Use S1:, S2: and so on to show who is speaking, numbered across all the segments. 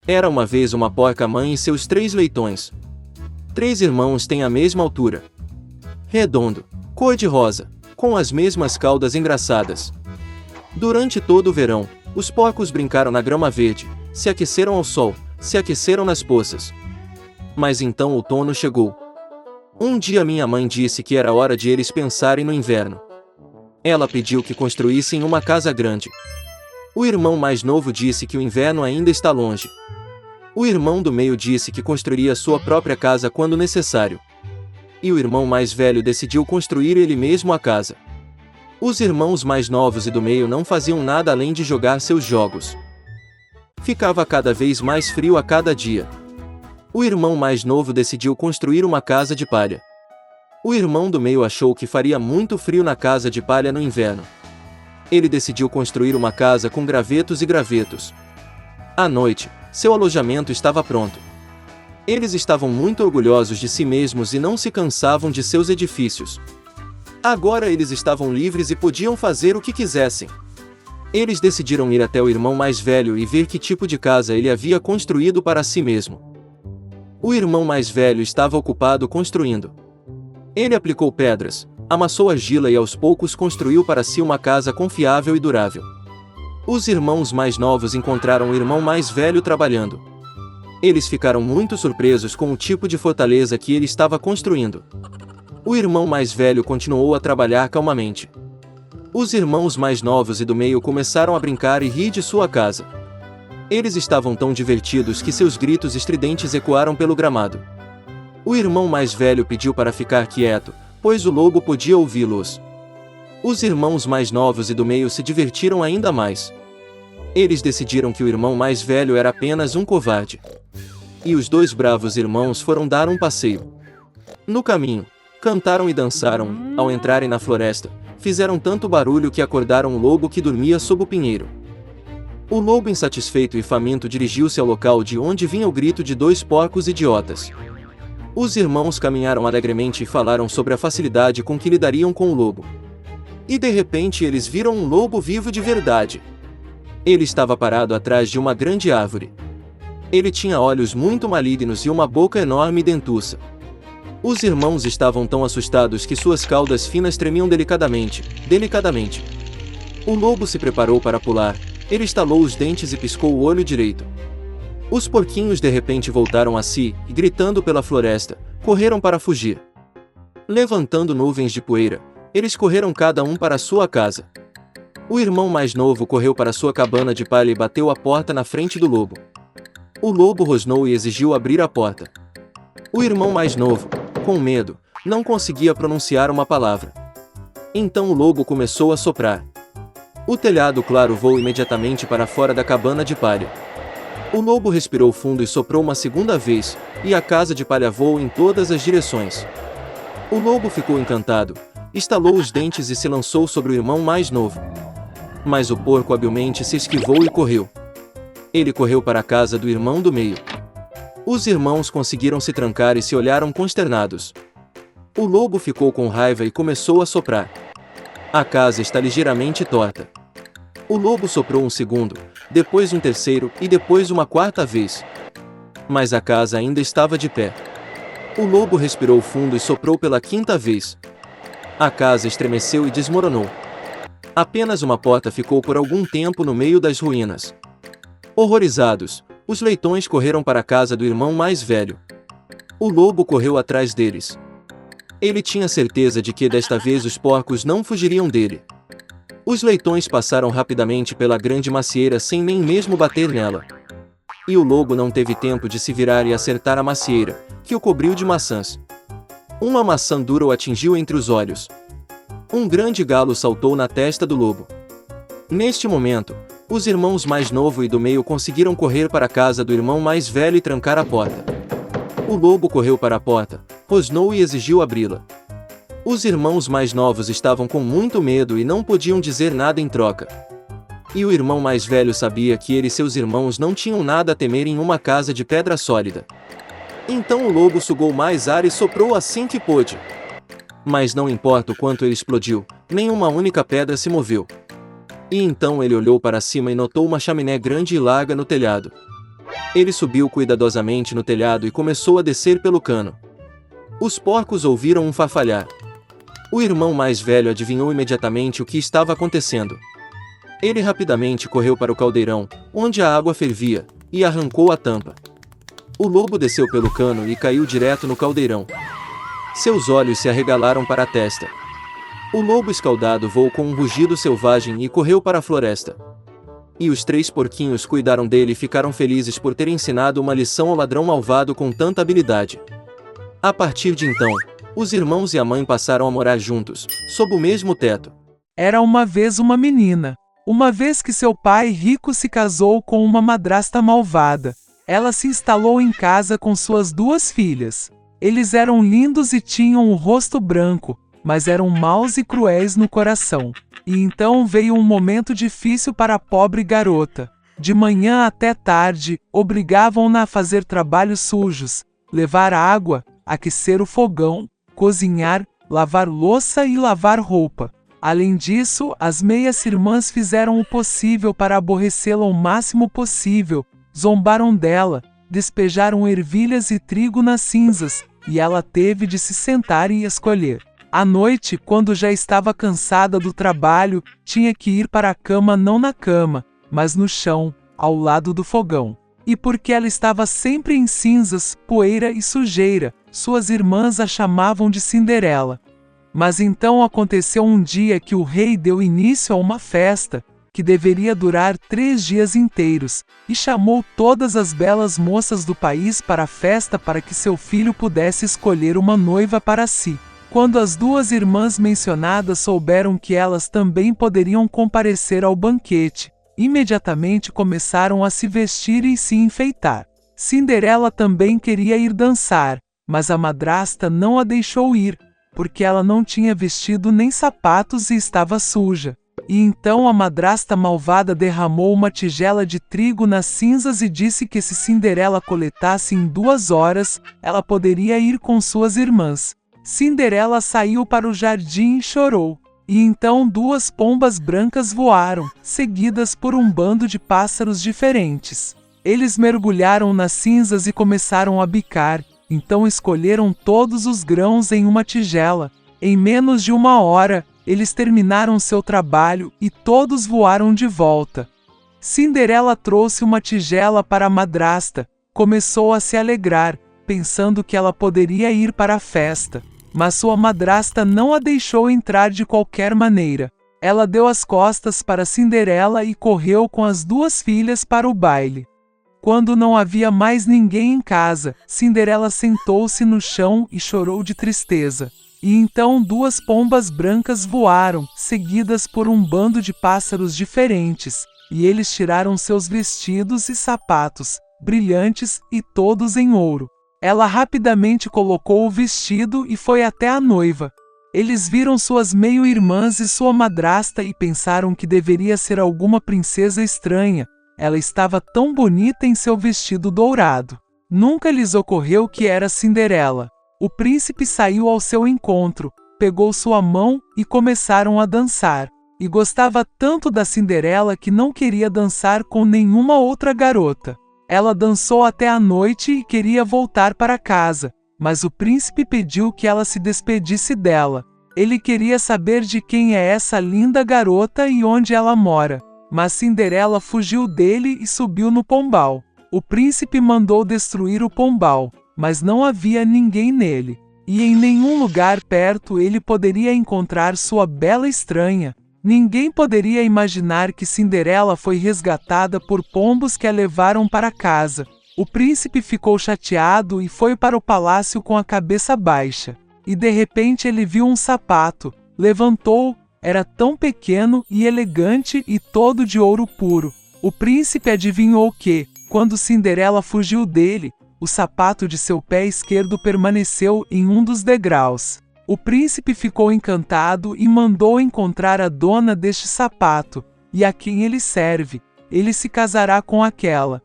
S1: Era uma vez uma porca-mãe e seus 3 leitões. 3 irmãos têm a mesma altura. Redondo, cor-de-rosa, com as mesmas caudas engraçadas. Durante todo o verão, os porcos brincaram na grama verde, se aqueceram ao sol, se aqueceram nas poças. Mas então o outono chegou. Um dia minha mãe disse que era hora de eles pensarem no inverno. Ela pediu que construíssem uma casa grande. O irmão mais novo disse que o inverno ainda está longe. O irmão do meio disse que construiria sua própria casa quando necessário. E o irmão mais velho decidiu construir ele mesmo a casa. Os irmãos mais novos e do meio não faziam nada além de jogar seus jogos. Ficava cada vez mais frio a cada dia. O irmão mais novo decidiu construir uma casa de palha. O irmão do meio achou que faria muito frio na casa de palha no inverno. Ele decidiu construir uma casa com gravetos e gravetos. À noite, seu alojamento estava pronto. Eles estavam muito orgulhosos de si mesmos e não se cansavam de seus edifícios. Agora eles estavam livres e podiam fazer o que quisessem. Eles decidiram ir até o irmão mais velho e ver que tipo de casa ele havia construído para si mesmo. O irmão mais velho estava ocupado construindo. Ele aplicou pedras, amassou argila e aos poucos construiu para si uma casa confiável e durável. Os irmãos mais novos encontraram o irmão mais velho trabalhando. Eles ficaram muito surpresos com o tipo de fortaleza que ele estava construindo. O irmão mais velho continuou a trabalhar calmamente. Os irmãos mais novos e do meio começaram a brincar e rir de sua casa. Eles estavam tão divertidos que seus gritos estridentes ecoaram pelo gramado. O irmão mais velho pediu para ficar quieto, pois o lobo podia ouvi-los. Os irmãos mais novos e do meio se divertiram ainda mais. Eles decidiram que o irmão mais velho era apenas um covarde. E os 2 bravos irmãos foram dar um passeio. No caminho, cantaram e dançaram. Ao entrarem na floresta, fizeram tanto barulho que acordaram o lobo que dormia sob o pinheiro. O lobo, insatisfeito e faminto, dirigiu-se ao local de onde vinha o grito de 2 porcos idiotas. Os irmãos caminharam alegremente e falaram sobre a facilidade com que lidariam com o lobo. E de repente eles viram um lobo vivo de verdade. Ele estava parado atrás de uma grande árvore. Ele tinha olhos muito malignos e uma boca enorme e dentuça. Os irmãos estavam tão assustados que suas caudas finas tremiam delicadamente. O lobo se preparou para pular. Ele estalou os dentes e piscou o olho direito. Os porquinhos de repente voltaram a si e, gritando pela floresta, correram para fugir. Levantando nuvens de poeira, eles correram cada um para sua casa. O irmão mais novo correu para sua cabana de palha e bateu a porta na frente do lobo. O lobo rosnou e exigiu abrir a porta. O irmão mais novo, com medo, não conseguia pronunciar uma palavra. Então o lobo começou a soprar. O telhado claro voou imediatamente para fora da cabana de palha. O lobo respirou fundo e soprou uma segunda vez, e a casa de palha voou em todas as direções. O lobo ficou encantado, estalou os dentes e se lançou sobre o irmão mais novo. Mas o porco habilmente se esquivou e correu. Ele correu para a casa do irmão do meio. Os irmãos conseguiram se trancar e se olharam consternados. O lobo ficou com raiva e começou a soprar. A casa está ligeiramente torta. O lobo soprou um segundo, depois um terceiro e depois uma quarta vez. Mas a casa ainda estava de pé. O lobo respirou fundo e soprou pela quinta vez. A casa estremeceu e desmoronou. Apenas uma porta ficou por algum tempo no meio das ruínas. Horrorizados, os leitões correram para a casa do irmão mais velho. O lobo correu atrás deles. Ele tinha certeza de que desta vez os porcos não fugiriam dele. Os leitões passaram rapidamente pela grande macieira sem nem mesmo bater nela. E o lobo não teve tempo de se virar e acertar a macieira, que o cobriu de maçãs. Uma maçã dura o atingiu entre os olhos. Um grande galo saltou na testa do lobo. Neste momento, os irmãos mais novo e do meio conseguiram correr para a casa do irmão mais velho e trancar a porta. O lobo correu para a porta, rosnou e exigiu abri-la. Os irmãos mais novos estavam com muito medo e não podiam dizer nada em troca. E o irmão mais velho sabia que ele e seus irmãos não tinham nada a temer em uma casa de pedra sólida. Então o lobo sugou mais ar e soprou assim que pôde. Mas não importa o quanto ele explodiu, nenhuma única pedra se moveu. E então ele olhou para cima e notou uma chaminé grande e larga no telhado. Ele subiu cuidadosamente no telhado e começou a descer pelo cano. Os porcos ouviram um farfalhar. O irmão mais velho adivinhou imediatamente o que estava acontecendo. Ele rapidamente correu para o caldeirão, onde a água fervia, e arrancou a tampa. O lobo desceu pelo cano e caiu direto no caldeirão. Seus olhos se arregalaram para a testa. O lobo escaldado voou com um rugido selvagem e correu para a floresta. E os 3 porquinhos cuidaram dele e ficaram felizes por ter ensinado uma lição ao ladrão malvado com tanta habilidade. A partir de então, os irmãos e a mãe passaram a morar juntos, sob o mesmo teto.
S2: Era uma vez uma menina. Uma vez que seu pai rico se casou com uma madrasta malvada, ela se instalou em casa com suas 2 filhas. Eles eram lindos e tinham o rosto branco, mas eram maus e cruéis no coração. E então veio um momento difícil para a pobre garota. De manhã até tarde, obrigavam-na a fazer trabalhos sujos, levar água, aquecer o fogão, cozinhar, lavar louça e lavar roupa. Além disso, as meias-irmãs fizeram o possível para aborrecê-la o máximo possível, zombaram dela, despejaram ervilhas e trigo nas cinzas, e ela teve de se sentar e escolher. À noite, quando já estava cansada do trabalho, tinha que ir para a cama não na cama, mas no chão, ao lado do fogão. E porque ela estava sempre em cinzas, poeira e sujeira, suas irmãs a chamavam de Cinderela. Mas então aconteceu um dia que o rei deu início a uma festa, que deveria durar 3 dias inteiros, e chamou todas as belas moças do país para a festa para que seu filho pudesse escolher uma noiva para si. Quando as 2 irmãs mencionadas souberam que elas também poderiam comparecer ao banquete, imediatamente começaram a se vestir e se enfeitar. Cinderela também queria ir dançar, mas a madrasta não a deixou ir, porque ela não tinha vestido nem sapatos e estava suja. E então a madrasta malvada derramou uma tigela de trigo nas cinzas e disse que se Cinderela coletasse em 2 horas, ela poderia ir com suas irmãs. Cinderela saiu para o jardim e chorou. E então 2 pombas brancas voaram, seguidas por um bando de pássaros diferentes. Eles mergulharam nas cinzas e começaram a bicar. Então escolheram todos os grãos em uma tigela. Em menos de 1 hora, eles terminaram seu trabalho e todos voaram de volta. Cinderela trouxe uma tigela para a madrasta, começou a se alegrar, pensando que ela poderia ir para a festa. Mas sua madrasta não a deixou entrar de qualquer maneira. Ela deu as costas para Cinderela e correu com as 2 filhas para o baile. Quando não havia mais ninguém em casa, Cinderela sentou-se no chão e chorou de tristeza. E então 2 pombas brancas voaram, seguidas por um bando de pássaros diferentes, e eles tiraram seus vestidos e sapatos, brilhantes e todos em ouro. Ela rapidamente colocou o vestido e foi até a noiva. Eles viram suas meio-irmãs e sua madrasta e pensaram que deveria ser alguma princesa estranha. Ela estava tão bonita em seu vestido dourado. Nunca lhes ocorreu que era Cinderela. O príncipe saiu ao seu encontro, pegou sua mão e começaram a dançar. E gostava tanto da Cinderela que não queria dançar com nenhuma outra garota. Ela dançou até a noite e queria voltar para casa, mas o príncipe pediu que ela se despedisse dela. Ele queria saber de quem é essa linda garota e onde ela mora. Mas Cinderela fugiu dele e subiu no pombal. O príncipe mandou destruir o pombal, mas não havia ninguém nele. E em nenhum lugar perto ele poderia encontrar sua bela estranha. Ninguém poderia imaginar que Cinderela foi resgatada por pombos que a levaram para casa. O príncipe ficou chateado e foi para o palácio com a cabeça baixa. E de repente ele viu um sapato, levantou. Era tão pequeno e elegante e todo de ouro puro. O príncipe adivinhou que, quando Cinderela fugiu dele, o sapato de seu pé esquerdo permaneceu em um dos degraus. O príncipe ficou encantado e mandou encontrar a dona deste sapato, e a quem ele serve. Ele se casará com aquela.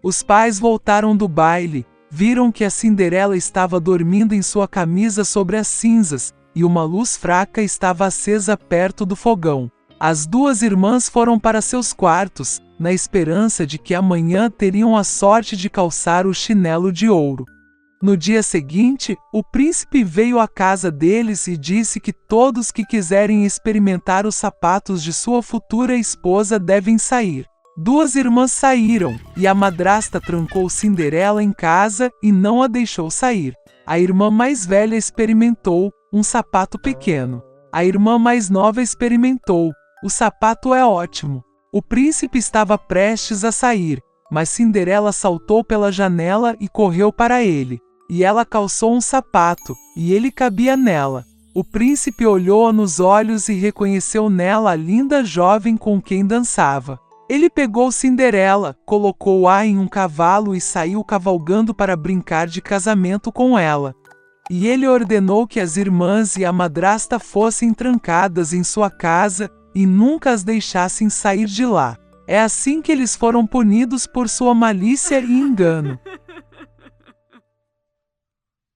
S2: Os pais voltaram do baile, viram que a Cinderela estava dormindo em sua camisa sobre as cinzas, e uma luz fraca estava acesa perto do fogão. As 2 irmãs foram para seus quartos, na esperança de que amanhã teriam a sorte de calçar o chinelo de ouro. No dia seguinte, o príncipe veio à casa deles e disse que todos que quiserem experimentar os sapatos de sua futura esposa devem sair. 2 irmãs saíram, e a madrasta trancou Cinderela em casa e não a deixou sair. A irmã mais velha experimentou um sapato pequeno. A irmã mais nova experimentou. O sapato é ótimo. O príncipe estava prestes a sair, mas Cinderela saltou pela janela e correu para ele. E ela calçou um sapato, e ele cabia nela. O príncipe olhou-a nos olhos e reconheceu nela a linda jovem com quem dançava. Ele pegou Cinderela, colocou-a em um cavalo e saiu cavalgando para brincar de casamento com ela. E ele ordenou que as irmãs e a madrasta fossem trancadas em sua casa e nunca as deixassem sair de lá. É assim que eles foram punidos por sua malícia e engano.